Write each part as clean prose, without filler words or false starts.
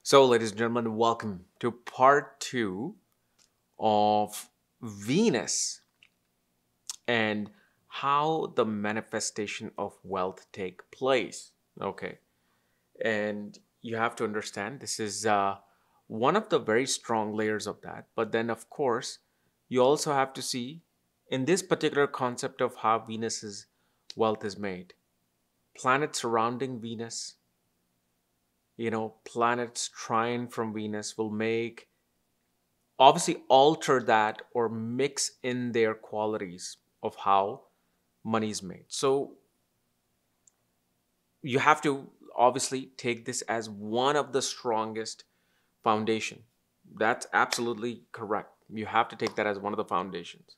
So, ladies and gentlemen, welcome to part two of Venus and how the manifestation of wealth take place. Okay, and you have to understand this is one of the very strong layers of that. But then, of course, you also have to see in this particular concept of how Venus's wealth is made. Planets surrounding Venus, planets trine from Venus will make obviously alter that or mix in their qualities of how money is made. So you have to obviously take this as one of the strongest foundation. That's absolutely correct. You have to take that as one of the foundations.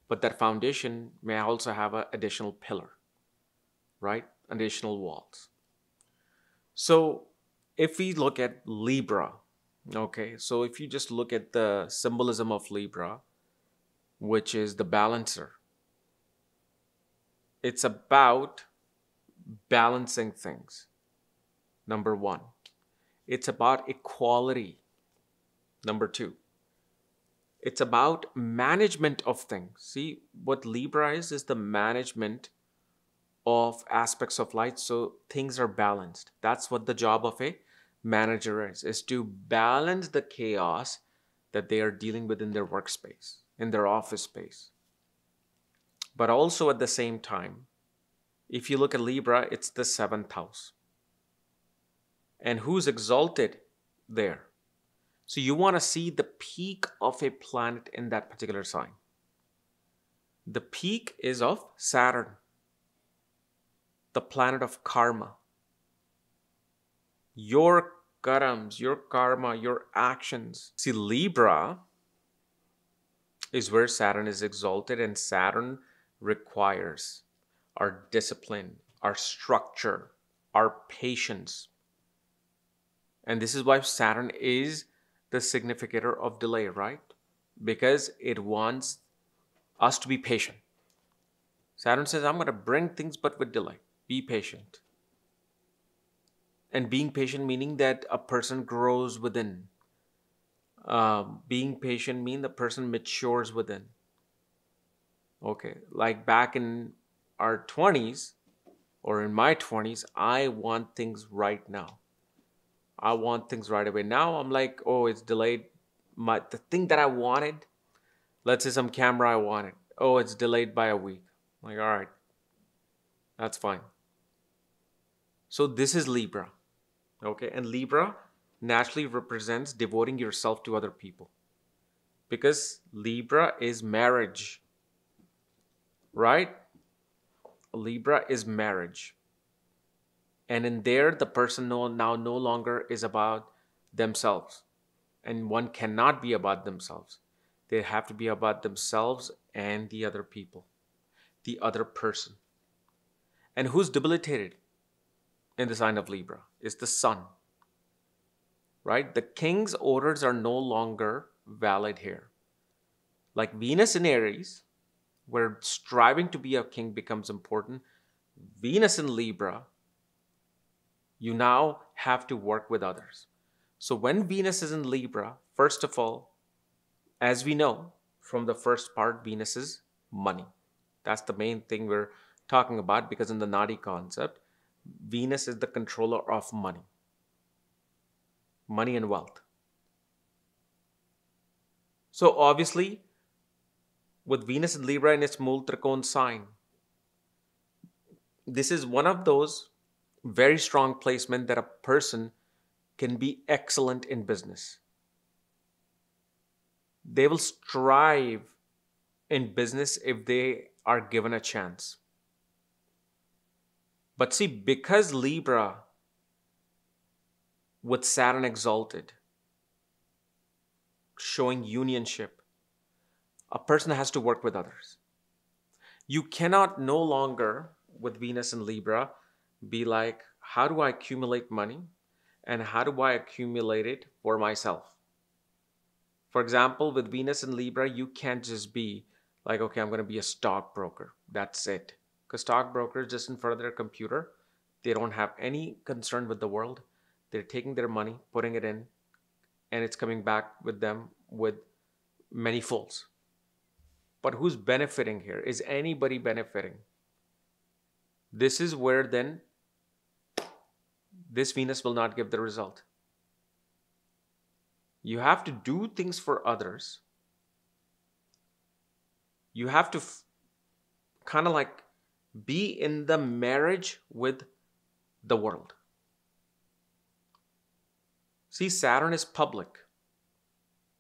But that foundation may also have an additional pillar, right? Additional walls. So if we look at Libra, okay, so if you just look at the symbolism of Libra, which is the balancer, it's about balancing things. Number one, it's about equality. Number two, it's about management of things. See, what Libra is the management of aspects of life so things are balanced. That's what the job of a manager is to balance the chaos that they are dealing with in their workspace, in their office space. But also at the same time, if you look at Libra, it's the seventh house. And who's exalted there? So you want to see the peak of a planet in that particular sign. The peak is of Saturn, the planet of karma. Your karams, your karma, your actions. See, Libra is where Saturn is exalted, and Saturn requires our discipline, our structure, our patience. And this is why Saturn is the significator of delay, right? Because it wants us to be patient. Saturn says, I'm going to bring things but with delay. Be patient. And being patient meaning that a person grows within. Being patient means the person matures within. Okay, like back in our 20s or in my 20s, I want things right now. I want things right away. Now I'm like, oh, it's delayed. The thing that I wanted, let's say some camera I wanted. Oh, it's delayed by a week. I'm like, all right, that's fine. So this is Libra. Okay, and Libra naturally represents devoting yourself to other people. Because Libra is marriage. Right? Libra is marriage. And in there, the person now no longer is about themselves. And one cannot be about themselves. They have to be about themselves and the other people, the other person. And who's debilitated in the sign of Libra is the sun. Right? The king's orders are no longer valid here. Like Venus in Aries, where striving to be a king becomes important, Venus in Libra, you now have to work with others. So when Venus is in Libra, first of all, as we know from the first part, Venus is money. That's the main thing we're talking about because in the Nadi concept, Venus is the controller of money. Money and wealth. So obviously, with Venus in Libra in its Mool Trikon sign, this is one of those very strong placement that a person can be excellent in business. They will strive in business if they are given a chance. But see, because Libra with Saturn exalted, showing unionship, a person has to work with others. You cannot no longer, with Venus and Libra, be like, how do I accumulate money and how do I accumulate it for myself? For example, with Venus and Libra, you can't just be like, okay, I'm going to be a stockbroker. That's it. Because stockbrokers just in front of their computer, they don't have any concern with the world. They're taking their money, putting it in, and it's coming back with them with many folds. But who's benefiting here? Is anybody benefiting? This is where then this Venus will not give the result. You have to do things for others. You have to kind of like be in the marriage with the world. See, Saturn is public,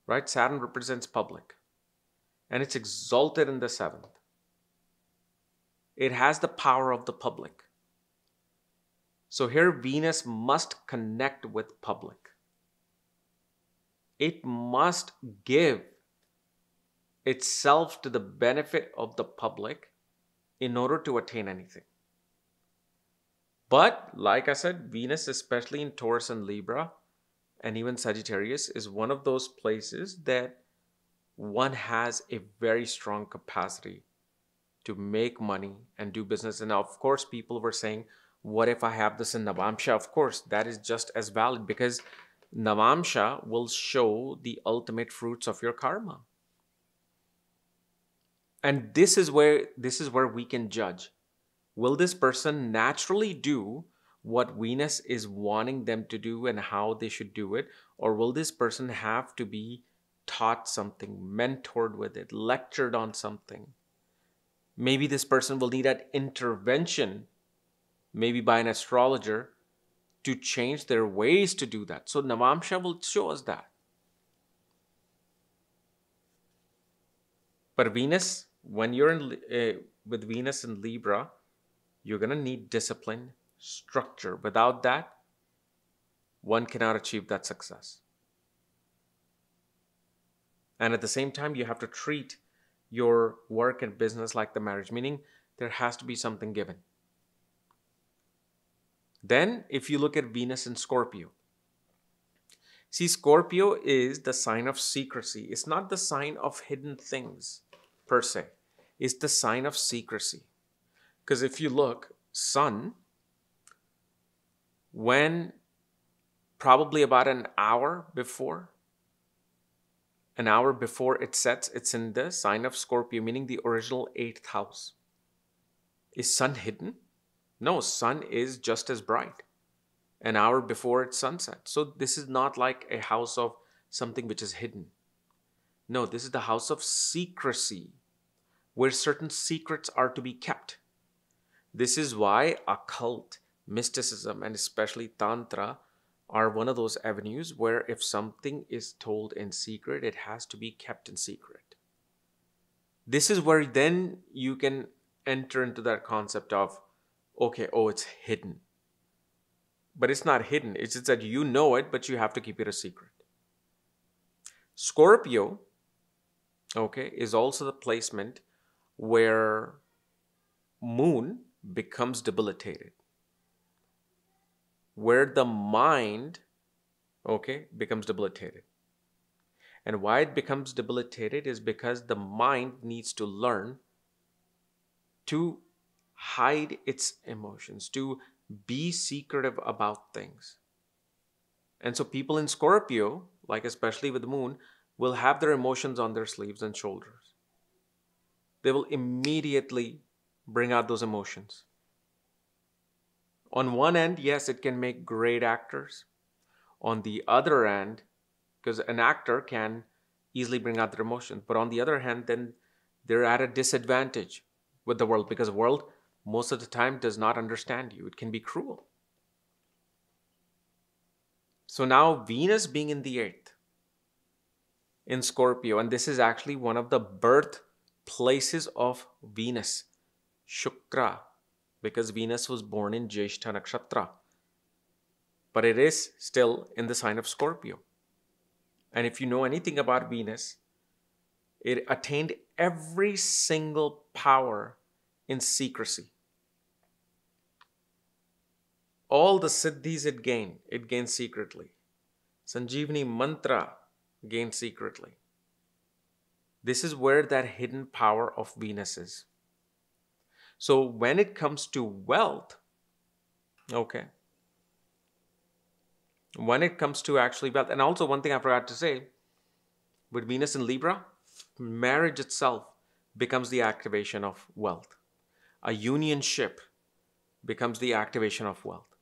right? Saturn represents public, and it's exalted in the seventh. It has the power of the public. So here Venus must connect with public. It must give itself to the benefit of the public in order to attain anything. But like I said, Venus, especially in Taurus and Libra, and even Sagittarius, is one of those places that one has a very strong capacity to make money and do business. And now, of course, people were saying, what if I have this in Navamsha? Of course, that is just as valid, because Navamsha will show the ultimate fruits of your karma. And this is where we can judge. Will this person naturally do what Venus is wanting them to do and how they should do it? Or will this person have to be taught something, mentored with it, lectured on something? Maybe this person will need an intervention, maybe by an astrologer, to change their ways to do that. So Navamsha will show us that. But Venus, when you're with Venus in Libra, you're going to need discipline, structure. Without that, one cannot achieve that success. And at the same time, you have to treat your work and business like the marriage, meaning there has to be something given. Then, if you look at Venus in Scorpio, see, Scorpio is the sign of secrecy. It's not the sign of hidden things per se. It's the sign of secrecy. Because if you look, Sun, when probably about an hour before it sets, it's in the sign of Scorpio, meaning the original 8th house. Is Sun hidden? No, Sun is just as bright an hour before its sunset. So this is not like a house of something which is hidden. No, this is the house of secrecy, where certain secrets are to be kept. This is why occult, mysticism, and especially Tantra are one of those avenues where if something is told in secret, it has to be kept in secret. This is where then you can enter into that concept of, okay, oh, it's hidden. But it's not hidden. It's just that you know it, but you have to keep it a secret. Scorpio, okay, is also the placement where Moon becomes debilitated, where the mind, okay, becomes debilitated. And why it becomes debilitated is because the mind needs to learn to hide its emotions, to be secretive about things. And so people in Scorpio, like especially with the Moon, will have their emotions on their sleeves and shoulders. They will immediately bring out those emotions. On one end, yes, it can make great actors. On the other end, because an actor can easily bring out their emotions, but on the other hand, then they're at a disadvantage with the world, because the world most of the time does not understand you. It can be cruel. So now Venus being in the 8th in Scorpio, and this is actually one of the birth places of Venus, Shukra, because Venus was born in Jyeshtha Nakshatra. But it is still in the sign of Scorpio. And if you know anything about Venus, it attained every single power in secrecy. All the siddhis it gained secretly. Sanjeevani mantra gained secretly. This is where that hidden power of Venus is. So when it comes to wealth, okay, When it comes to actually wealth, and also one thing I forgot to say, with Venus in Libra, marriage itself becomes the activation of wealth. A unionship becomes the activation of wealth.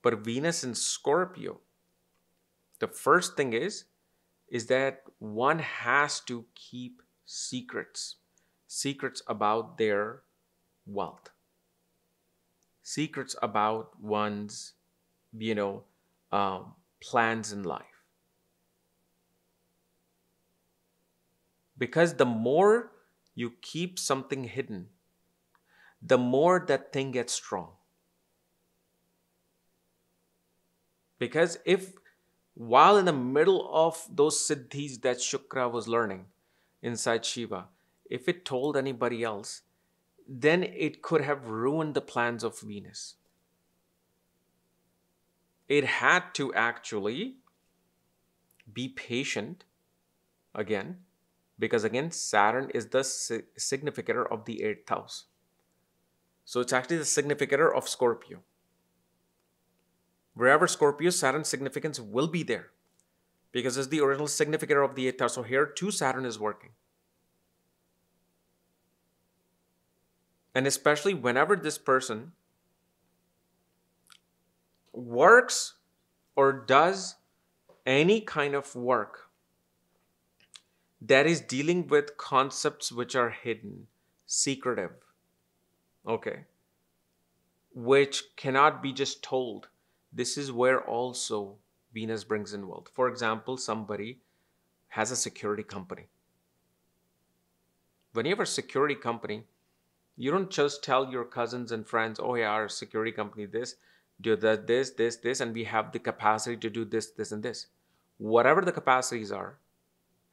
But Venus in Scorpio, the first thing is that one has to keep secrets about their wealth, secrets about one's, you know, plans in life. Because the more you keep something hidden, the more that thing gets strong. Because if while in the middle of those siddhis that Shukra was learning inside Shiva, if it told anybody else, then it could have ruined the plans of Venus. It had to actually be patient again, because again, Saturn is the significator of the 8th house. So it's actually the significator of Scorpio. Wherever Scorpio, Saturn's significance will be there because it's the original significator of the 8th house. So here too, Saturn is working. And especially whenever this person works or does any kind of work that is dealing with concepts which are hidden, secretive, okay, which cannot be just told. This is where also Venus brings in wealth. For example, somebody has a security company. When you have a security company, you don't just tell your cousins and friends, oh yeah, our security company this, do that, this, and we have the capacity to do this, this, and this. Whatever the capacities are,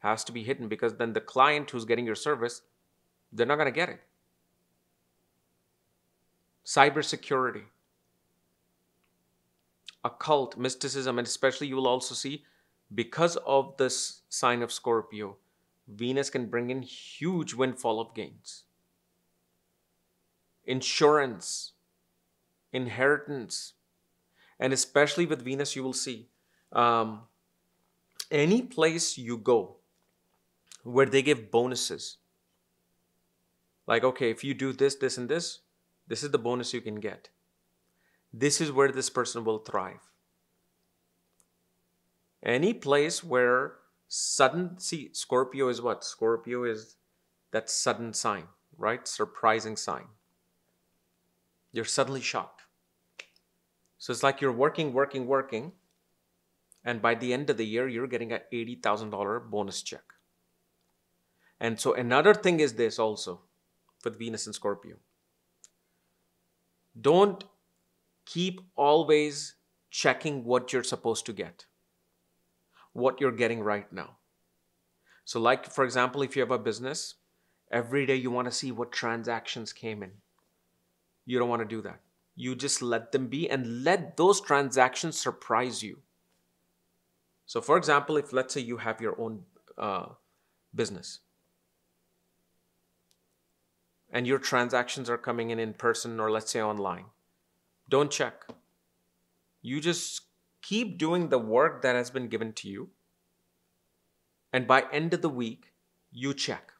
has to be hidden, because then the client who's getting your service, they're not going to get it. Cybersecurity, occult, mysticism, and especially you will also see, because of this sign of Scorpio, Venus can bring in huge windfall of gains. Insurance, inheritance, and especially with Venus, you will see any place you go where they give bonuses. Like, okay, if you do this, this, and this is the bonus you can get. This is where this person will thrive. Any place where see, Scorpio is what? Scorpio is that sudden sign, right? Surprising sign. You're suddenly shocked. So it's like you're working, and by the end of the year, you're getting an $80,000 bonus check. And so another thing is this also with Venus and Scorpio. Don't keep always checking what you're supposed to get, what you're getting right now. So like, for example, if you have a business, every day you want to see what transactions came in. You don't want to do that. You just let them be and let those transactions surprise you. So for example, if let's say you have your own business and your transactions are coming in person, or let's say online, don't check. You just keep doing the work that has been given to you. And by end of the week, you check.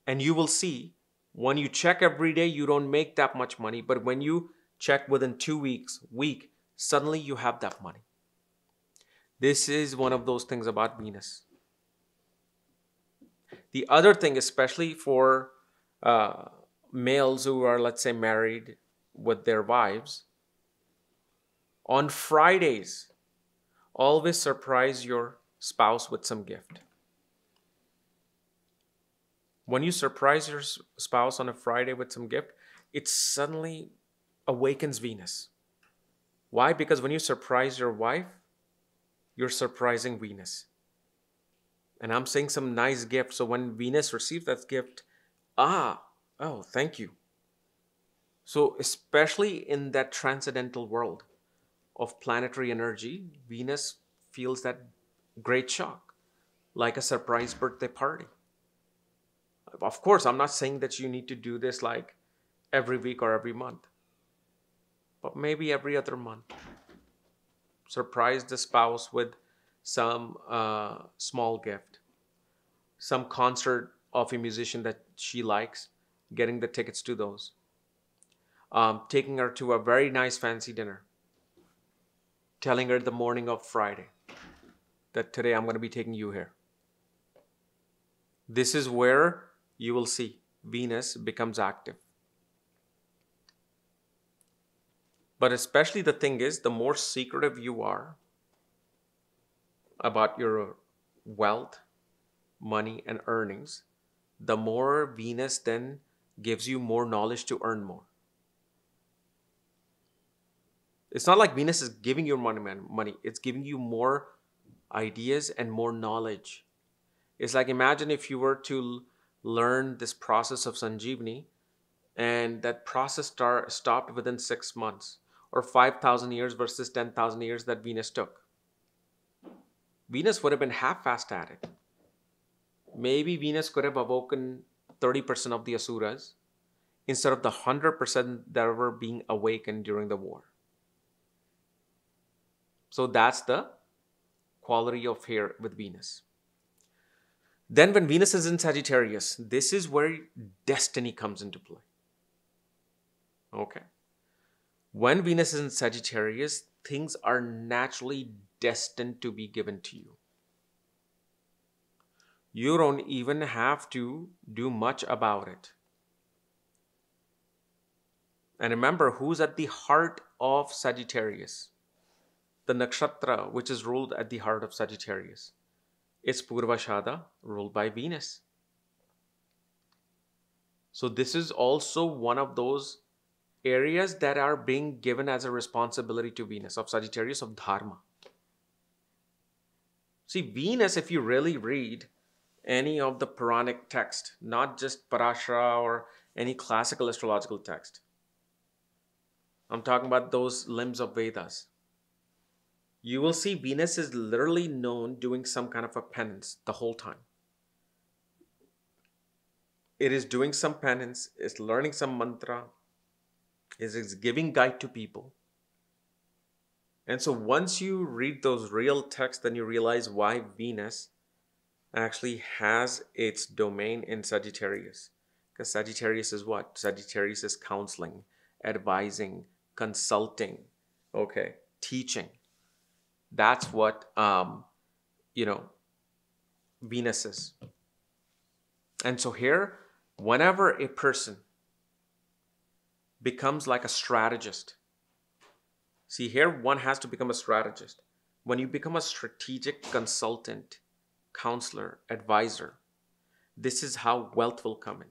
And you will see, when you check every day, you don't make that much money. But when you check within 2 weeks, suddenly you have that money. This is one of those things about Venus. The other thing, especially for males who are, let's say, married with their wives, on Fridays, always surprise your spouse with some gift. When you surprise your spouse on a Friday with some gift, it suddenly awakens Venus. Why? Because when you surprise your wife, you're surprising Venus. And I'm saying some nice gift. So when Venus receives that gift, thank you. So especially in that transcendental world of planetary energy, Venus feels that great shock, like a surprise birthday party. Of course, I'm not saying that you need to do this like every week or every month, but maybe every other month. Surprise the spouse with some small gift, some concert of a musician that she likes, getting the tickets to those, taking her to a very nice fancy dinner, telling her the morning of Friday that today I'm going to be taking you here. This is where you will see Venus becomes active. But especially the thing is, the more secretive you are about your wealth, money, and earnings, the more Venus then gives you more knowledge to earn more. It's not like Venus is giving you money. It's giving you more ideas and more knowledge. It's like, imagine if you were to learn this process of Sanjeevani and that process stopped within 6 months, or 5,000 years versus 10,000 years that Venus took. Venus would have been half-assed at it. Maybe Venus could have awoken 30% of the Asuras instead of the 100% that were being awakened during the war. So that's the quality of here with Venus. Then when Venus is in Sagittarius, this is where destiny comes into play. Okay. When Venus is in Sagittarius, things are naturally destined to be given to you. You don't even have to do much about it. And remember, who's at the heart of Sagittarius? The nakshatra, which is ruled at the heart of Sagittarius. It's Purvashada, ruled by Venus. So this is also one of those areas that are being given as a responsibility to Venus, of Sagittarius, of Dharma. See, Venus, if you really read any of the Puranic text, not just Parashara or any classical astrological text, I'm talking about those limbs of Vedas, you will see Venus is literally known doing some kind of a penance the whole time. It is doing some penance, it's learning some mantra, is giving guide to people. And so once you read those real texts, then you realize why Venus actually has its domain in Sagittarius. Because Sagittarius is what? Sagittarius is counseling, advising, consulting, okay, teaching. That's what, Venus is. And so here, whenever a person becomes like a strategist, see here, one has to become a strategist. When you become a strategic consultant, counselor, advisor, this is how wealth will come in.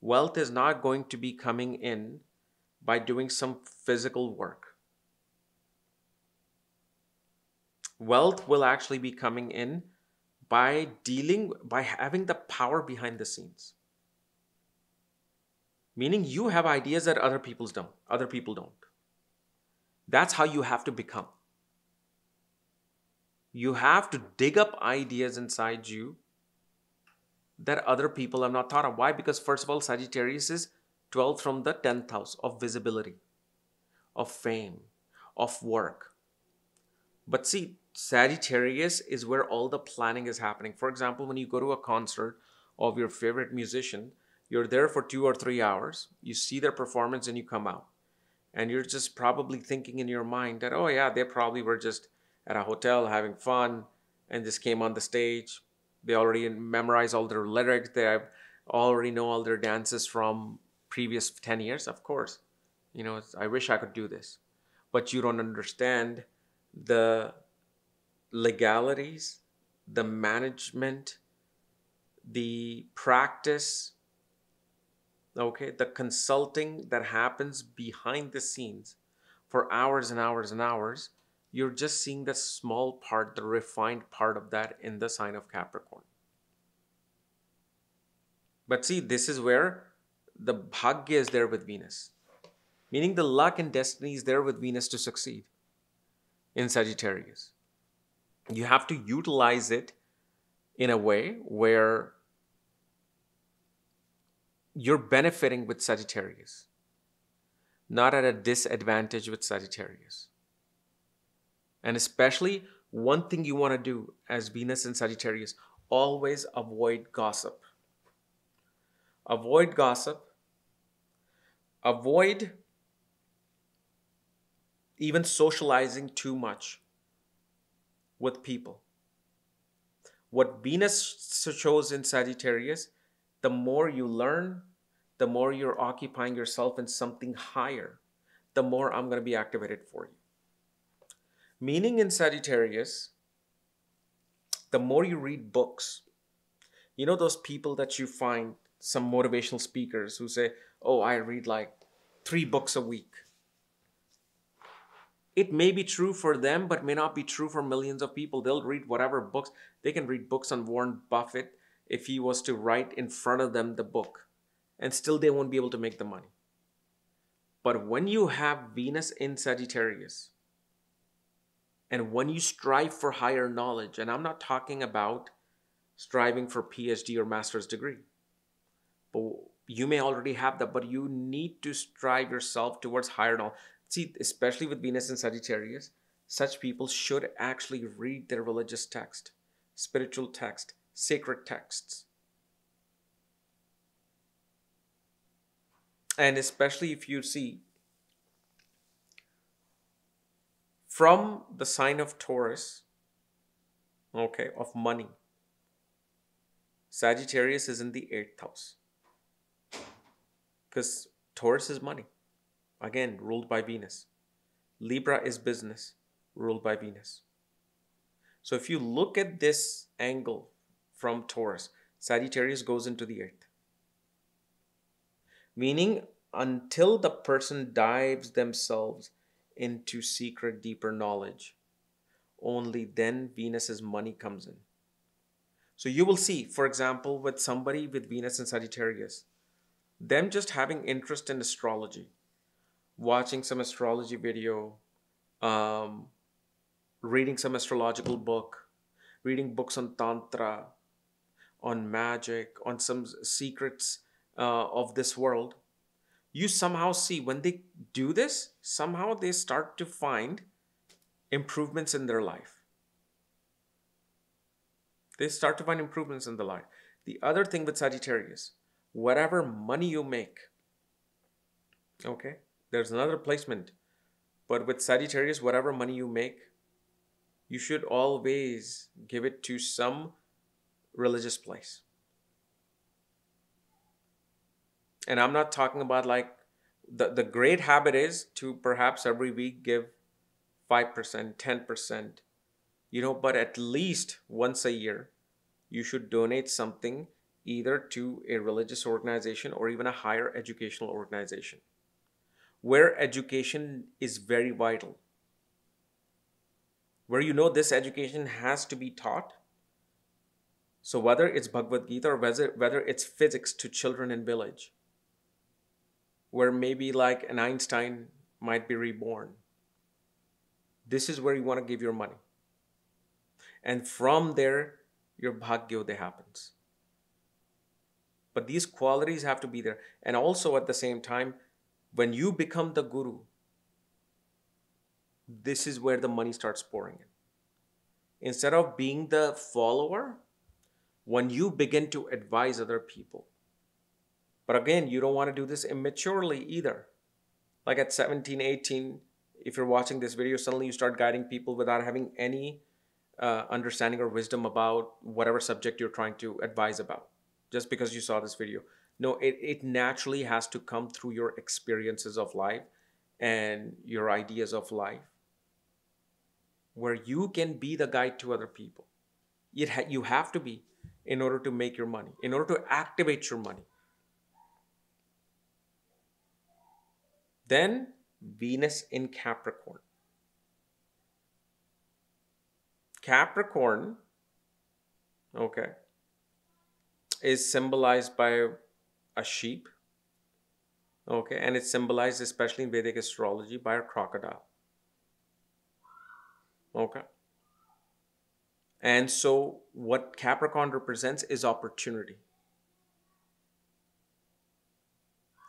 Wealth is not going to be coming in by doing some physical work. Wealth will actually be coming in by having the power behind the scenes. Meaning you have ideas that other people don't. That's how you have to become. You have to dig up ideas inside you that other people have not thought of. Why? Because first of all, Sagittarius is 12th from the 10th house of visibility, of fame, of work. But see, Sagittarius is where all the planning is happening. For example, when you go to a concert of your favorite musician, you're there for 2 or 3 hours, you see their performance and you come out. And you're just probably thinking in your mind that, oh yeah, they probably were just at a hotel having fun and just came on the stage. They already memorized all their lyrics. They already know all their dances from previous 10 years. Of course, I wish I could do this. But you don't understand the legalities, the management, the practice, okay, the consulting that happens behind the scenes for hours and hours and hours. You're just seeing the small part, the refined part of that in the sign of Capricorn. But see, this is where the bhagya is there with Venus. Meaning the luck and destiny is there with Venus to succeed in Sagittarius. You have to utilize it in a way where you're benefiting with Sagittarius, not at a disadvantage with Sagittarius. And especially one thing you want to do as Venus in Sagittarius, always avoid gossip. Avoid gossip. Avoid even socializing too much with people. What Venus shows in Sagittarius, the more you learn, the more you're occupying yourself in something higher, the more I'm going to be activated for you. Meaning in Sagittarius, the more you read books, you know those people that you find, some motivational speakers who say, oh, I read like 3 books a week. It may be true for them, but may not be true for millions of people. They'll read whatever books. They can read books on Warren Buffett if he was to write in front of them the book, and still they won't be able to make the money. But when you have Venus in Sagittarius, and when you strive for higher knowledge, and I'm not talking about striving for PhD or master's degree, but you may already have that, but you need to strive yourself towards higher knowledge. See, especially with Venus in Sagittarius, such people should actually read their religious text, spiritual text, sacred texts. And especially if you see from the sign of Taurus, okay, of money, Sagittarius is in the 8th house. Because Taurus is money, again, ruled by Venus. Libra is business, ruled by Venus. So if you look at this angle from Taurus, Sagittarius goes into the 8th. Meaning, until the person dives themselves into secret, deeper knowledge, only then Venus's money comes in. So you will see, for example, with somebody with Venus in Sagittarius, them just having interest in astrology, watching some astrology video, reading some astrological book, reading books on Tantra, on magic, on some secrets of this world, you somehow see when they do this, somehow they start to find improvements in their life. They start to find improvements in their life. The other thing with Sagittarius, whatever money you make, okay, there's another placement, but with Sagittarius, whatever money you make, you should always give it to some religious place. And I'm not talking about like the great habit is to perhaps every week give 5%, 10%, but at least once a year, you should donate something either to a religious organization or even a higher educational organization where education is very vital, where this education has to be taught. So whether it's Bhagavad Gita or whether it's physics to children in village, where maybe like an Einstein might be reborn, this is where you want to give your money. And from there, your Bhagyodaya happens. But these qualities have to be there. And also at the same time, when you become the guru, this is where the money starts pouring in. Instead of being the follower, when you begin to advise other people. But again, you don't want to do this immaturely either. Like at 17, 18, if you're watching this video, suddenly you start guiding people without having any understanding or wisdom about whatever subject you're trying to advise about, just because you saw this video. No, it naturally has to come through your experiences of life and your ideas of life, where you can be the guide to other people. You have to be, in order to make your money, in order to activate your money. Then Venus in Capricorn. Capricorn, okay, is symbolized by a sheep, okay, and it's symbolized, especially in Vedic astrology, by a crocodile, okay. And so what Capricorn represents is opportunity.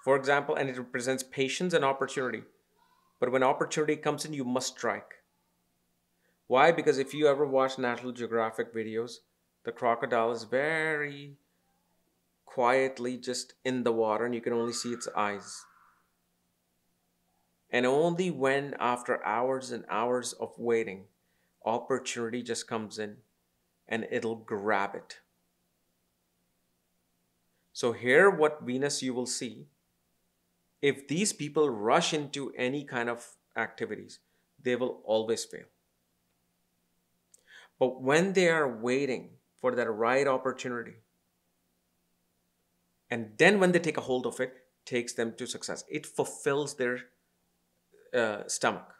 For example, and it represents patience and opportunity. But when opportunity comes in, you must strike. Why? Because if you ever watch National Geographic videos, the crocodile is very quietly just in the water and you can only see its eyes. And only when, after hours and hours of waiting, opportunity just comes in and it'll grab it. So, here, what Venus you will see, if these people rush into any kind of activities, they will always fail. But when they are waiting for that right opportunity, and then when they take a hold of it, takes them to success. It fulfills their stomach.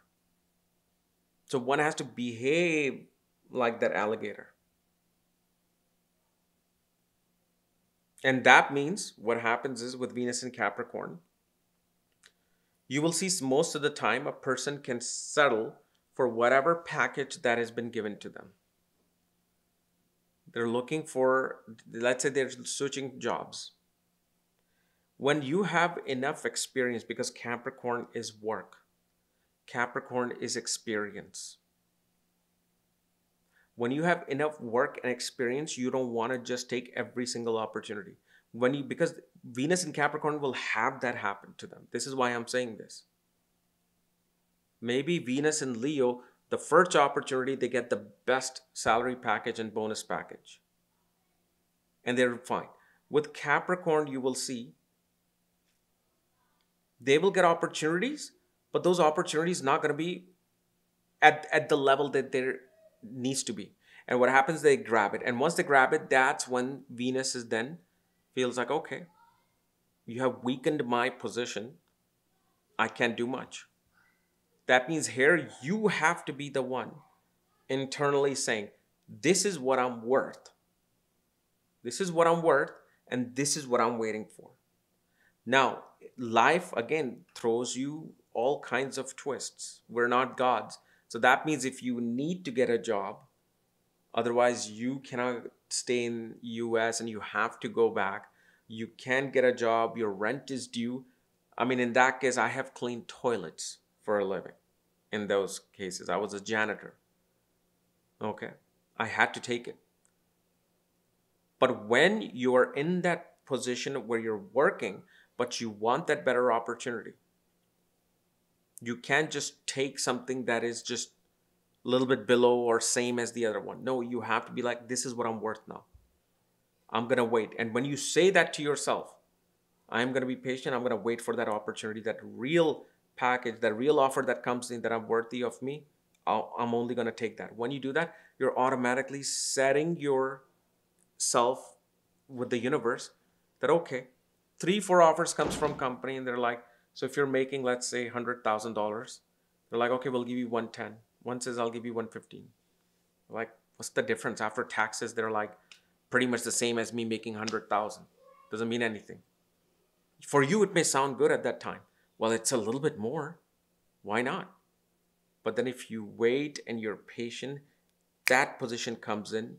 So one has to behave like that alligator. And that means what happens is with Venus in Capricorn, you will see most of the time a person can settle for whatever package that has been given to them. They're looking for, let's say they're switching jobs. When you have enough experience, because Capricorn is work, Capricorn is experience. When you have enough work and experience, you don't want to just take every single opportunity. Because Venus in Capricorn will have that happen to them. This is why I'm saying this. Maybe Venus in Leo, the first opportunity, they get the best salary package and bonus package. And they're fine. With Capricorn, you will see they will get opportunities, but those opportunities not going to be at the level that there needs to be. And what happens, they grab it. And once they grab it, that's when Venus is then feels like, okay, you have weakened my position. I can't do much. That means here you have to be the one internally saying, this is what I'm worth. This is what I'm worth, and this is what I'm waiting for. Now, life again throws you all kinds of twists. We're not gods. So that means if you need to get a job, otherwise you cannot stay in US and you have to go back. You can't get a job, your rent is due. I mean, in that case, I have cleaned toilets for a living. In those cases, I was a janitor. Okay. I had to take it. But when you are in that position where you're working, but you want that better opportunity, you can't just take something that is just a little bit below or same as the other one. No, you have to be like, this is what I'm worth now. I'm going to wait. And when you say that to yourself, I'm going to be patient. I'm going to wait for that opportunity, that real package, that real offer that comes in that I'm worthy of me. I'm only going to take that. When you do that, you're automatically setting yourself with the universe that, okay, 3, 4 offers comes from company and they're like, so if you're making, let's say $100,000, they're like, okay, we'll give you 110. One says, I'll give you 115. Like, what's the difference? After taxes, they're like pretty much the same as me making 100,000. Doesn't mean anything. For you, it may sound good at that time. Well, it's a little bit more. Why not? But then if you wait and you're patient, that position comes in,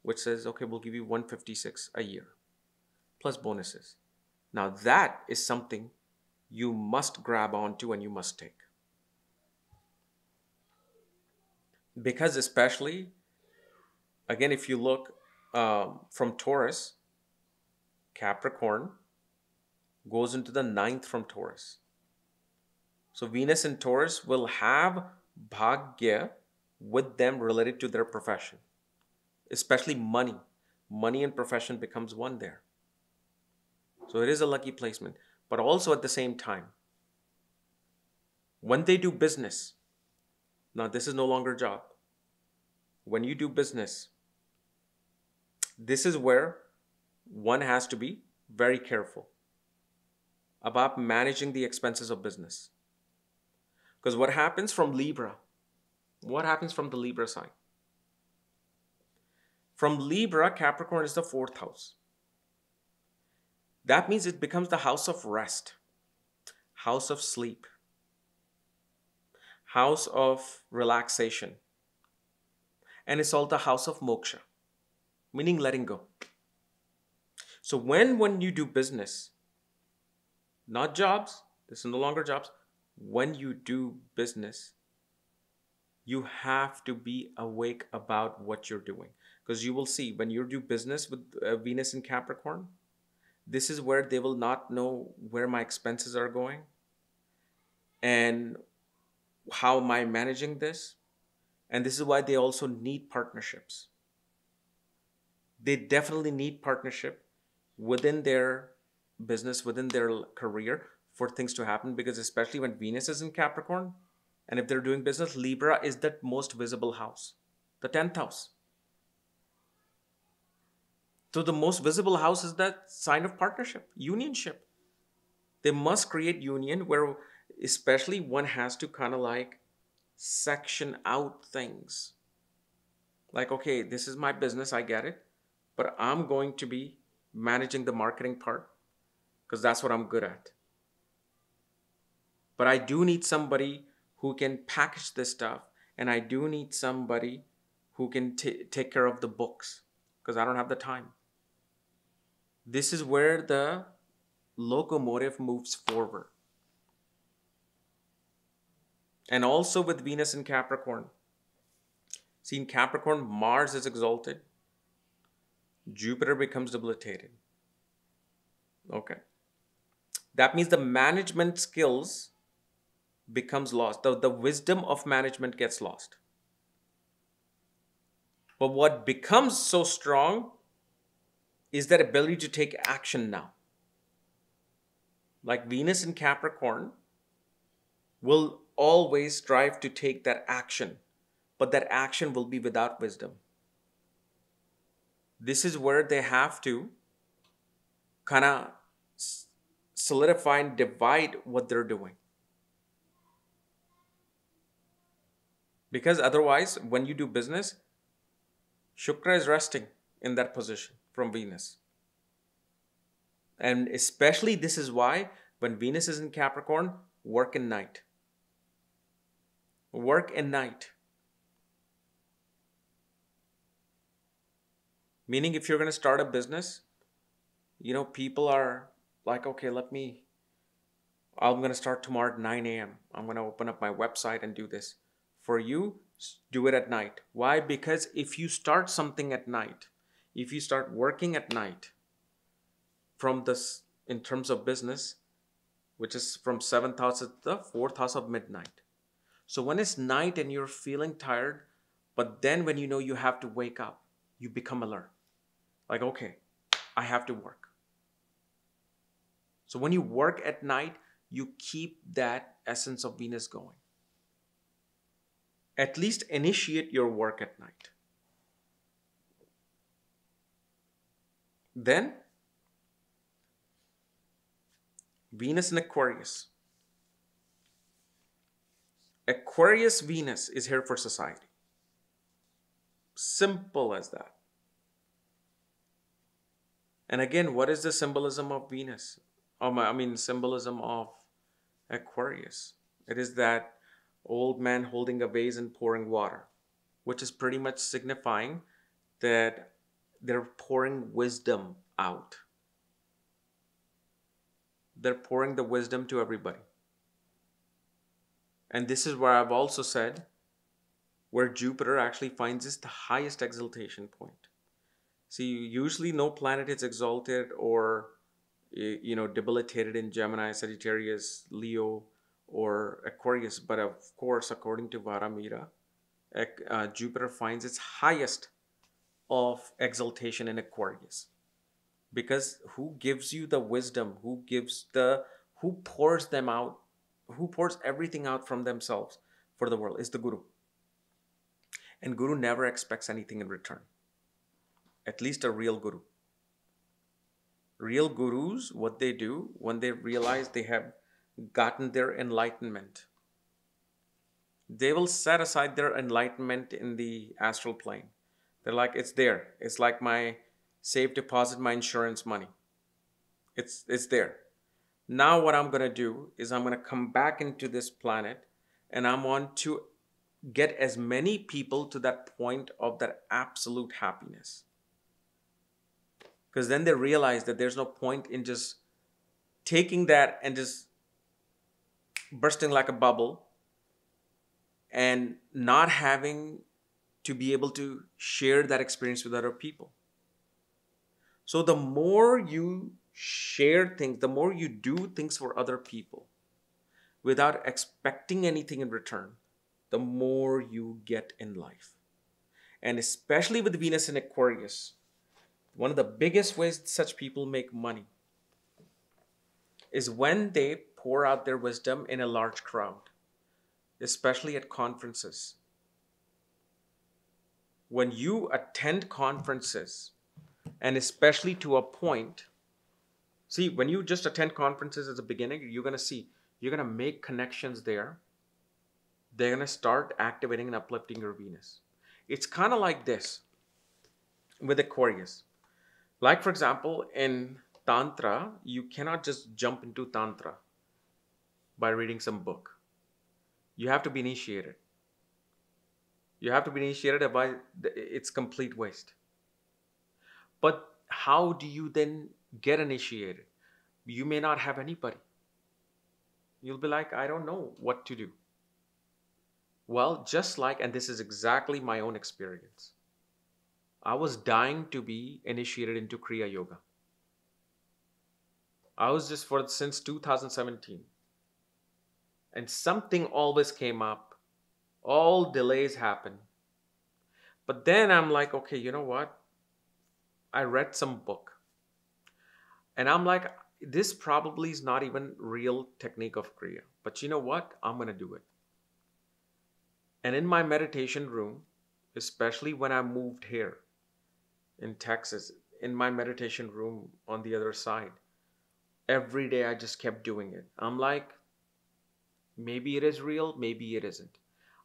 which says, okay, we'll give you 156 a year, plus bonuses. Now that is something you must grab onto and you must take. Because especially, again, if you look from Taurus, Capricorn goes into the ninth from Taurus. So Venus in Taurus will have Bhagya with them related to their profession, especially money. Money and profession becomes one there. So it is a lucky placement. But also at the same time, when they do business, now this is no longer job. When you do business, this is where one has to be very careful about managing the expenses of business. Because what happens from Libra? What happens from the Libra side? From Libra, Capricorn is the 4th house. That means it becomes the house of rest, house of sleep, house of relaxation. And it's all the house of moksha, meaning letting go. So when you do business, not jobs, this is no longer jobs, when you do business, You have to be awake about what you're doing, because you will see when you do business with Venus in Capricorn, this is where they will not know where my expenses are going and how am I managing this. And this is why they also need partnerships. They definitely need partnership within their business, within their career, for things to happen, because especially when Venus is in Capricorn, and if they're doing business, Libra is the most visible house, the 10th house. So the most visible house is that sign of partnership, unionship. They must create union where, especially, one has to kind of like section out things. Like, okay, this is my business, I get it, but I'm going to be managing the marketing part because that's what I'm good at. But I do need somebody who can package this stuff, and I do need somebody who can take care of the books because I don't have the time. This is where the locomotive moves forward. And also with Venus in Capricorn. See, in Capricorn, Mars is exalted, Jupiter becomes debilitated. Okay. That means the management skills becomes lost. The wisdom of management gets lost. But what becomes so strong is that ability to take action now. Like Venus in Capricorn will always strive to take that action, but that action will be without wisdom. This is where they have to kind of solidify and divide what they're doing. Because otherwise, when you do business, Shukra is resting in that position from Venus. And especially this is why when Venus is in Capricorn, work in night. Work in night. Meaning if you're going to start a business, people are like, okay, I'm going to start tomorrow at 9 a.m. I'm going to open up my website and do this. For you, do it at night. Why? Because if you start something at night, if you start working at night from this, in terms of business, which is from 7th house to the 4th house of midnight. So when it's night and you're feeling tired, but then when you have to wake up, you become alert. Like, okay, I have to work. So when you work at night, you keep that essence of Venus going. At least initiate your work at night. Then, Venus in Aquarius. Aquarius Venus is here for society. Simple as that. And again, what is the symbolism of Venus? Symbolism of Aquarius. It is that old man holding a vase and pouring water, which is pretty much signifying that they're pouring wisdom out. They're pouring the wisdom to everybody. And this is where I've also said where Jupiter actually finds its the highest exaltation point. See, usually no planet is exalted or debilitated in Gemini, Sagittarius, Leo, or Aquarius. But of course, according to Varamira, Jupiter finds its highest of exaltation in Aquarius. Because who gives you the wisdom? Who pours them out? Who pours everything out from themselves for the world is the Guru. And Guru never expects anything in return. At least a real Guru. Real Gurus, what they do when they realize they have gotten their enlightenment, they will set aside their enlightenment in the astral plane. They're like, it's there. It's like my safe deposit, my insurance money. It's there. Now what I'm going to do is I'm going to come back into this planet and I want to get as many people to that point of that absolute happiness. Because then they realize that there's no point in just taking that and just bursting like a bubble and not having to be able to share that experience with other people. So the more you share things, the more you do things for other people without expecting anything in return, the more you get in life. And especially with Venus in Aquarius, one of the biggest ways such people make money is when they pour out their wisdom in a large crowd, especially at conferences. When you attend conferences, and especially to a point, see, when you just attend conferences at the beginning, you're going to make connections there. They're going to start activating and uplifting your Venus. It's kind of like this with Aquarius. Like, for example, in Tantra, you cannot just jump into Tantra by reading some book. You have to be initiated. You have to be initiated by it's complete waste. But how do you then get initiated? You may not have anybody. You'll be like, I don't know what to do. Well, just like, and this is exactly my own experience. I was dying to be initiated into Kriya Yoga. I was just since 2017. And something always came up. All delays happen. But then I'm like, okay, you know what? I read some book. And I'm like, this probably is not even real technique of Kriya. But you know what? I'm going to do it. And in my meditation room, especially when I moved here in Texas, in my meditation room on the other side, every day I just kept doing it. I'm like, maybe it is real, maybe it isn't.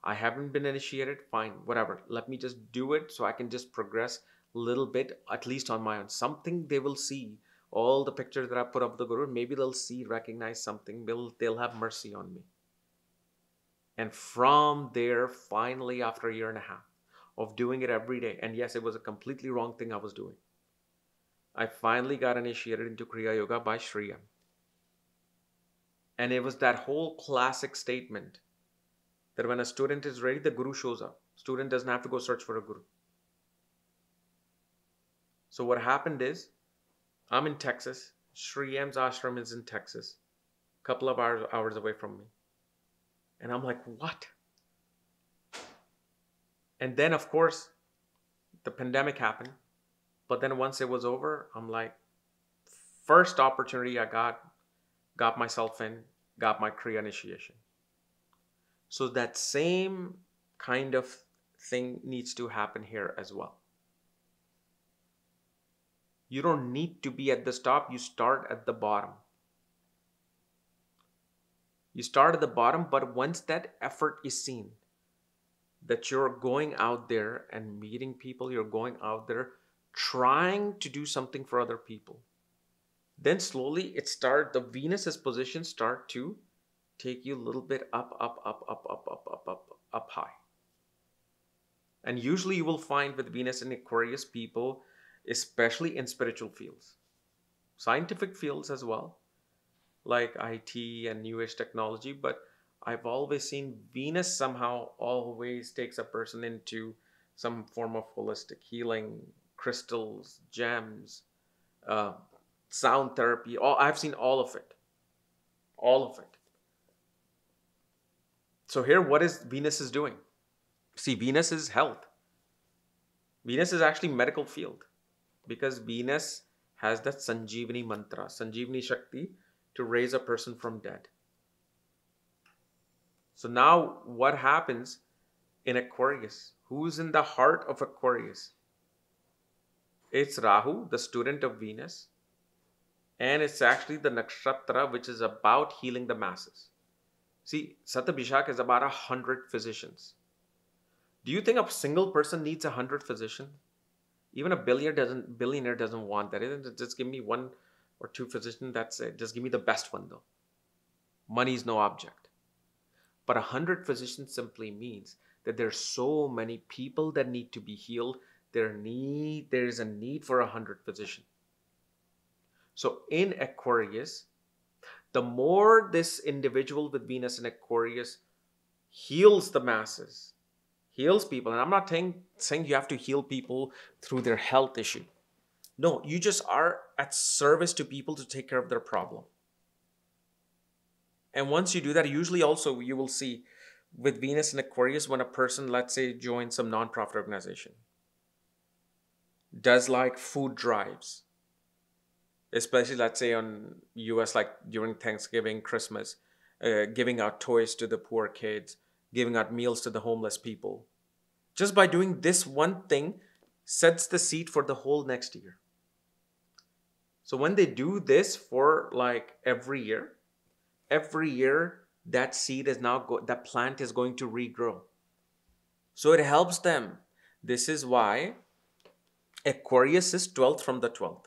I haven't been initiated, fine, whatever. Let me just do it so I can just progress a little bit, at least on my own. Something they will see, all the pictures that I put up the Guru, maybe they'll see, recognize something, they'll have mercy on me. And from there, finally, after a year and a half of doing it every day, and yes, it was a completely wrong thing I was doing, I finally got initiated into Kriya Yoga by Sri M. And it was that whole classic statement that when a student is ready, the Guru shows up. Student doesn't have to go search for a Guru. So what happened is, I'm in Texas. Sri M's ashram is in Texas, a couple of hours away from me. And I'm like, what? And then, of course, the pandemic happened. But then once it was over, I'm like, first opportunity I got myself in, got my Kriya initiation. So that same kind of thing needs to happen here as well. You don't need to be at the top, you start at the bottom. You start at the bottom, but once that effort is seen, that you're going out there and meeting people, you're going out there trying to do something for other people, then slowly the Venus's positions start to take you a little bit up high. And usually you will find with Venus and Aquarius people, especially in spiritual fields, scientific fields as well, like IT and new age technology, but I've always seen Venus somehow always takes a person into some form of holistic healing, crystals, gems, sound therapy. I've seen all of it. All of it. So here, what is Venus is doing? See, Venus is health. Venus is actually medical field because Venus has that Sanjeevani mantra, Sanjeevani Shakti, to raise a person from dead. So now what happens in Aquarius? Who's in the heart of Aquarius? It's Rahu, the student of Venus. And it's actually the nakshatra which is about healing the masses. See, Satabhishak is about 100 physicians. Do you think a single person needs 100 physicians? Even a billionaire doesn't want that. Just give me one or two physicians, that's it. Just give me the best one though. Money is no object. But 100 physicians simply means that there's so many people that need to be healed. There is a need for 100 physicians. So in Aquarius, the more this individual with Venus in Aquarius heals the masses, heals people. And I'm not saying you have to heal people through their health issue. No, you just are at service to people to take care of their problem. And once you do that, usually also you will see with Venus and Aquarius, when a person, let's say, joins some nonprofit organization, does like food drives, especially let's say on US, like during Thanksgiving, Christmas, giving out toys to the poor kids, giving out meals to the homeless people. Just by doing this one thing sets the seed for the whole next year. So when they do this for like every year that seed is now that plant is going to regrow. So it helps them. This is why Aquarius is 12th from the 12th.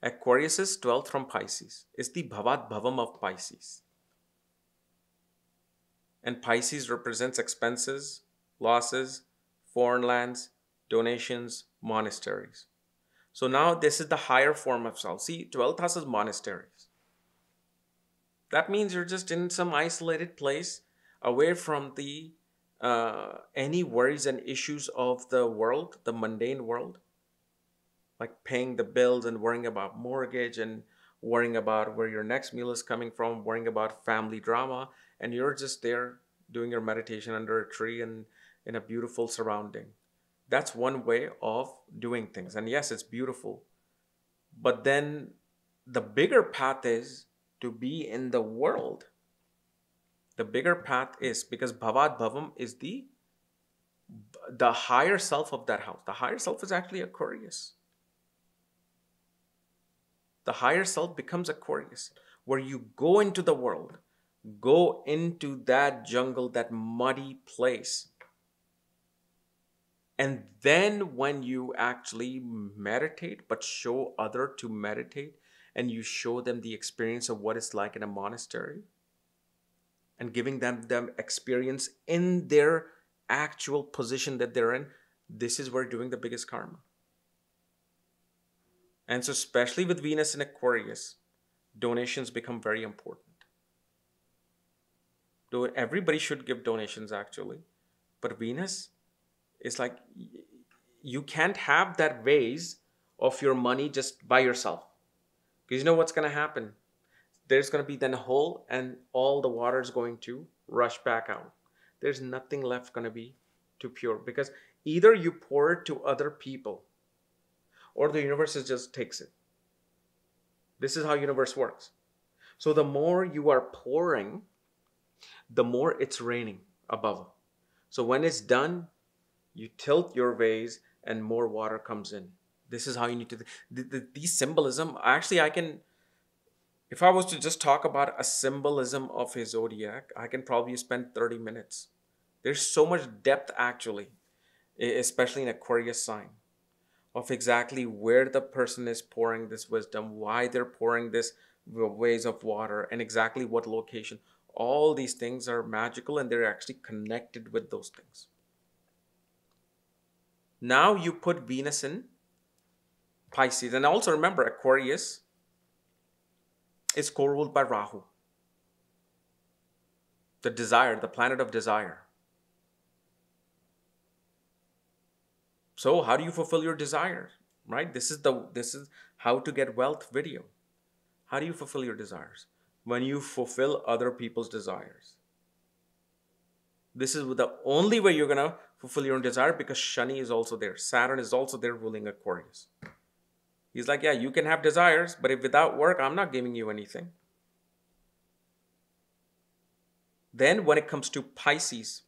Aquarius is 12th from Pisces. It's the Bhavat Bhavam of Pisces. And Pisces represents expenses, losses, foreign lands, donations, monasteries. So now this is the higher form of self. See, 12th house is monasteries. That means you're just in some isolated place away from the any worries and issues of the world, the mundane world, like paying the bills and worrying about mortgage and worrying about where your next meal is coming from, worrying about family drama, and you're just there doing your meditation under a tree and in a beautiful surrounding. That's one way of doing things. And yes, it's beautiful. But then the bigger path is to be in the world. The bigger path is because Bhavat Bhavam is the higher self of that house. The higher self is actually Aquarius. The higher self becomes Aquarius, where you go into the world, go into that jungle, that muddy place. And then when you actually meditate, but show other to meditate, and you show them the experience of what it's like in a monastery, and giving them experience in their actual position that they're in, this is where you're doing the biggest karma. And so especially with Venus in Aquarius, donations become very important. Though everybody should give donations actually, but Venus is like, you can't have that vase of your money just by yourself. Because you know what's going to happen? There's going to be then a hole and all the water is going to rush back out. There's nothing left going to be too pure, because either you pour it to other people or the universe just takes it. This is how universe works. So the more you are pouring, the more it's raining above. So when it's done, you tilt your vase and more water comes in. This is how you need to, these symbolism, actually I can, if I was to just talk about a symbolism of his zodiac, I can probably spend 30 minutes. There's so much depth actually, especially in Aquarius sign, of exactly where the person is pouring this wisdom, why they're pouring this ways of water, and exactly what location. All these things are magical and they're actually connected with those things. Now you put Venus in Pisces. And also remember, Aquarius is co-ruled by Rahu, the desire, the planet of desire. So how do you fulfill your desires, right? This is how to get wealth video. How do you fulfill your desires? When you fulfill other people's desires. This is the only way you're going to fulfill your own desire, because Shani is also there. Saturn is also there ruling Aquarius. He's like, yeah, you can have desires, but if without work, I'm not giving you anything. Then when it comes to Pisces,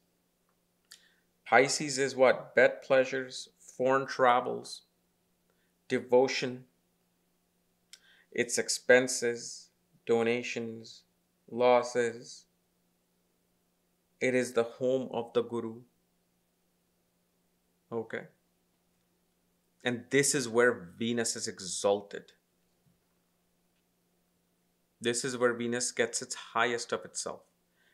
Pisces is what? Bed pleasures, foreign travels, devotion, its expenses, donations, losses. It is the home of the Guru. Okay. And this is where Venus is exalted. This is where Venus gets its highest of itself.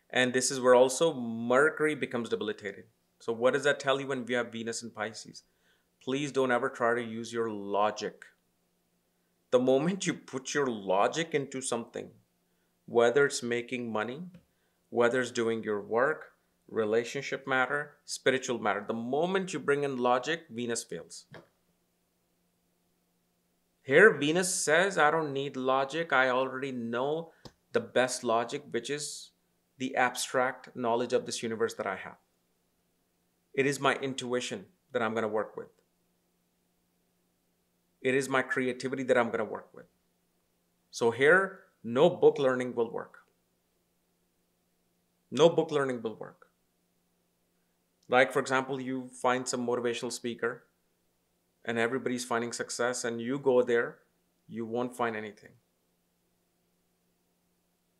And this is where also Mercury becomes debilitated. So what does that tell you when we have Venus in Pisces? Please don't ever try to use your logic. The moment you put your logic into something, whether it's making money, whether it's doing your work, relationship matter, spiritual matter. The moment you bring in logic, Venus fails. Here Venus says, I don't need logic, I already know the best logic, which is the abstract knowledge of this universe that I have. It is my intuition that I'm going to work with. It is my creativity that I'm going to work with. So here, no book learning will work. No book learning will work. Like, for example, you find some motivational speaker and everybody's finding success, and you go there, you won't find anything.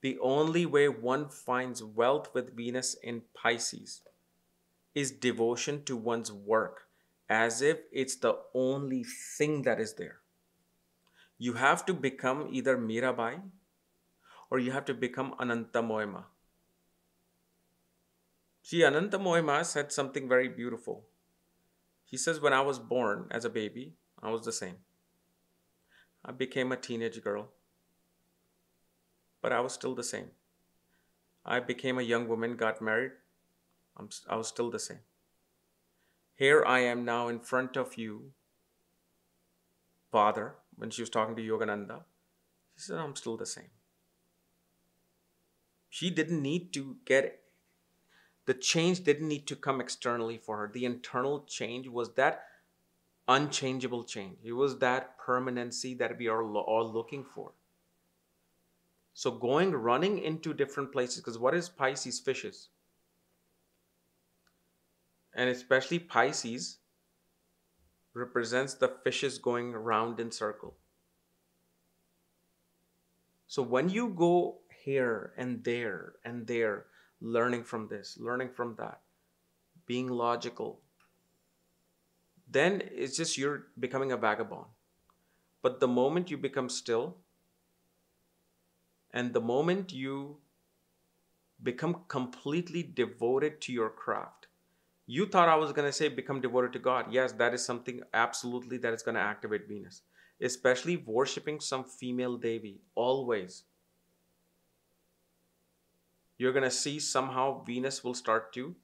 The only way one finds wealth with Venus in Pisces is devotion to one's work, as if it's the only thing that is there. You have to become either Mirabai or you have to become Ananta Moima. See, Ananta Moima said something very beautiful. He says, when I was born as a baby, I was the same. I became a teenage girl, but I was still the same. I became a young woman, got married, I was still the same. Here I am now in front of you, Father, when she was talking to Yogananda, she said, I'm still the same. She didn't need to get, the change didn't need to come externally for her. The internal change was that unchangeable change. It was that permanency that we are all looking for. So running into different places, because what is Pisces? Fishes. And especially Pisces represents the fishes going around in circle. So when you go here and there, learning from this, learning from that, being logical, then it's just you're becoming a vagabond. But the moment you become still, and the moment you become completely devoted to your craft, you thought I was going to say become devoted to God. Yes, that is something absolutely that is going to activate Venus. Especially worshipping some female Devi, always. You're going to see somehow Venus will start to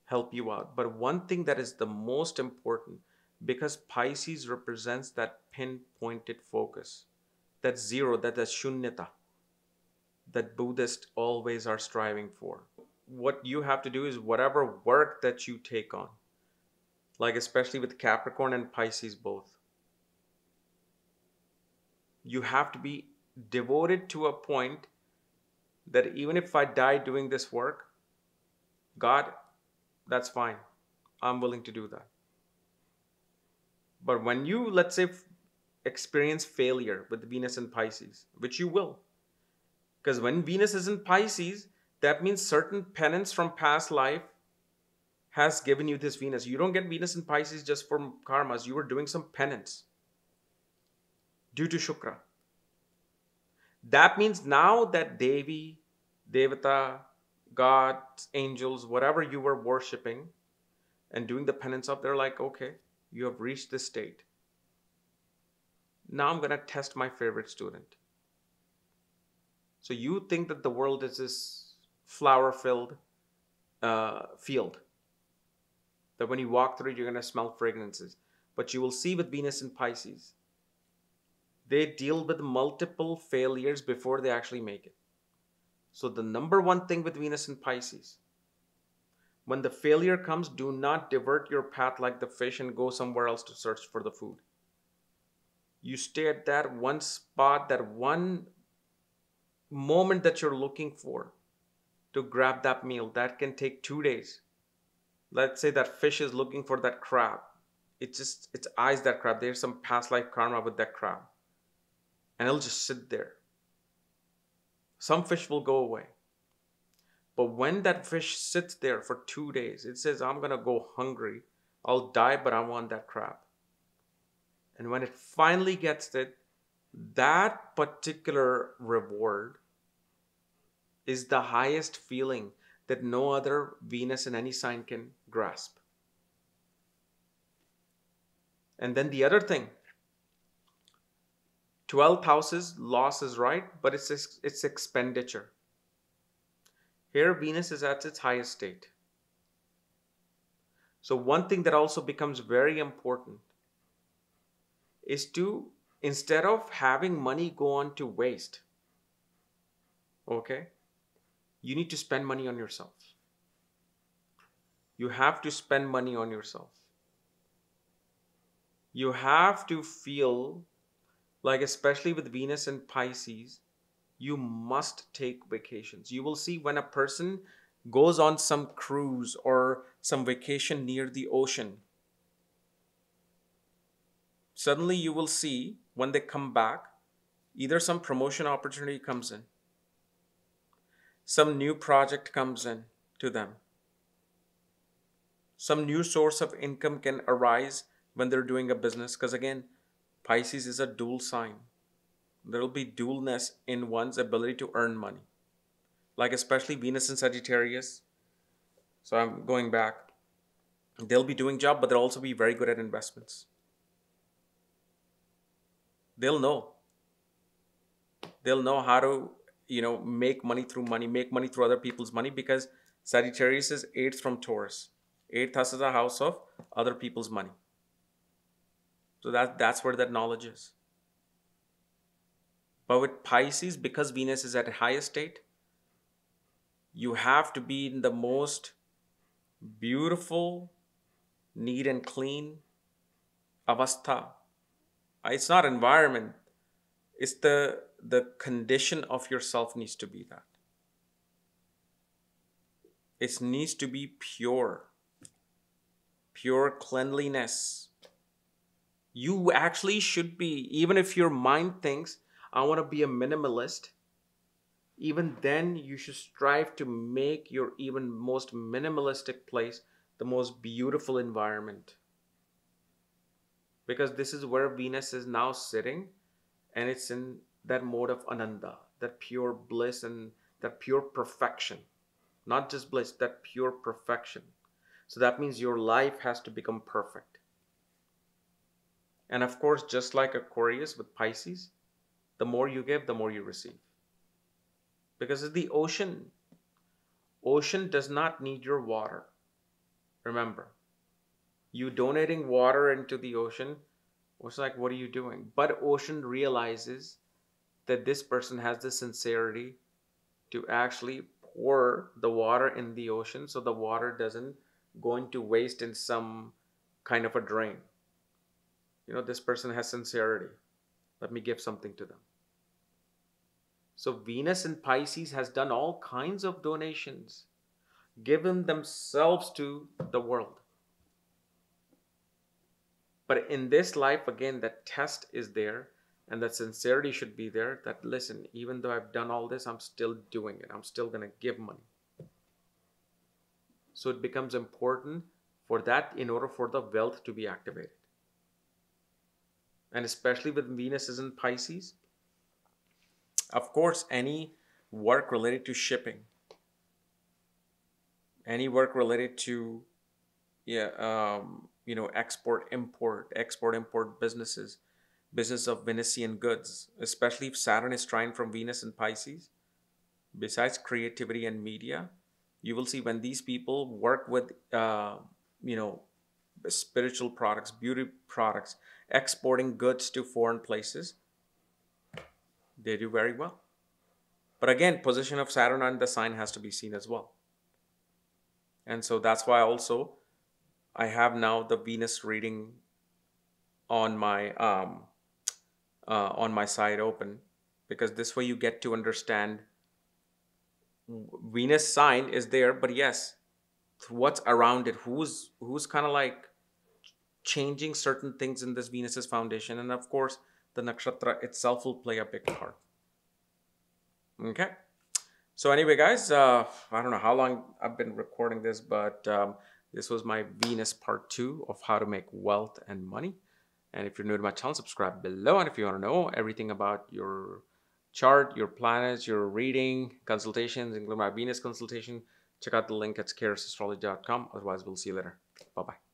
help you out. But one thing that is the most important, because Pisces represents that pinpointed focus, that zero, that shunyata, that Buddhists always are striving for. What you have to do is whatever work that you take on, like especially with Capricorn and Pisces both, you have to be devoted to a point that even if I die doing this work, God, that's fine. I'm willing to do that. But when you, let's say, experience failure with Venus and Pisces, which you will, because when Venus is in Pisces, that means certain penance from past life has given you this Venus. You don't get Venus in Pisces just from karmas. You were doing some penance due to Shukra. That means now that Devi, Devata, gods, angels, whatever you were worshipping and doing the penance of, they're like, okay, you have reached this state. Now I'm going to test my favorite student. So you think that the world is this flower-filled field, that when you walk through it, you're going to smell fragrances. But you will see with Venus and Pisces, they deal with multiple failures before they actually make it. So the number one thing with Venus and Pisces, when the failure comes, do not divert your path like the fish and go somewhere else to search for the food. You stay at that one spot, that one moment that you're looking for to grab that meal. That can take 2 days. Let's say that fish is looking for that crab. It's eyes that crab. There's some past life karma with that crab. And it'll just sit there. Some fish will go away. But when that fish sits there for 2 days, it says, I'm going to go hungry. I'll die, but I want that crab. And when it finally gets it, that particular reward is the highest feeling that no other Venus in any sign can grasp. And then the other thing, 12th house's loss is right, but it's expenditure. Here Venus is at its highest state. So one thing that also becomes very important is to, instead of having money go on to waste, okay, you need to spend money on yourself. You have to spend money on yourself. You have to feel like, especially with Venus and Pisces, you must take vacations. You will see when a person goes on some cruise or some vacation near the ocean, suddenly you will see when they come back, either some promotion opportunity comes in, some new project comes in to them, some new source of income can arise when they're doing a business. Because again, Pisces is a dual sign. There will be dualness in one's ability to earn money, like especially Venus and Sagittarius. So I'm going back. They'll be doing job, but they'll also be very good at investments. They'll know. They'll know how to, make money through money, make money through other people's money, because Sagittarius is eighth from Taurus. Eighth house is a house of other people's money. So that's where that knowledge is. But with Pisces, because Venus is at a higher state, you have to be in the most beautiful, neat and clean avastha. It's not environment. It's the condition of yourself needs to be that. It needs to be pure cleanliness. You actually should be, even if your mind thinks, I want to be a minimalist, even then you should strive to make your even most minimalistic place the most beautiful environment. Because this is where Venus is now sitting, and it's in that mode of Ananda, that pure bliss and that pure perfection. Not just bliss, that pure perfection. So that means your life has to become perfect. And of course, just like Aquarius with Pisces, the more you give, the more you receive. Because it's the ocean. Ocean does not need your water. Remember, you donating water into the ocean was like, what are you doing? But ocean realizes that this person has the sincerity to actually pour the water in the ocean, so the water doesn't go into waste in some kind of a drain. This person has sincerity. Let me give something to them. So Venus in Pisces has done all kinds of donations, given themselves to the world. But in this life, again, that test is there, and that sincerity should be there, that listen, even though I've done all this, I'm still doing it. I'm still going to give money. So it becomes important for that in order for the wealth to be activated. And especially with Venus is in Pisces, of course, any work related to shipping, any work related to export import businesses, business of Venusian goods, especially if Saturn is trine from Venus in Pisces, besides creativity and media, you will see when these people work with spiritual products, beauty products, exporting goods to foreign places, they do very well. But again, position of Saturn on the sign has to be seen as well. And so that's why also I have now the Venus reading on my side open, because this way you get to understand Venus sign is there, but yes, what's around it, who's kind of like changing certain things in this Venus's foundation, and of course the nakshatra itself will play a big part. Okay, so anyway guys, I don't know how long I've been recording this, but this was my Venus part 2 of how to make wealth and money. And if you're new to my channel, subscribe below. And if you want to know everything about your chart, your planets, your reading, consultations, including my Venus consultation, check out the link at scarusastrology.com. Otherwise, we'll see you later. Bye-bye.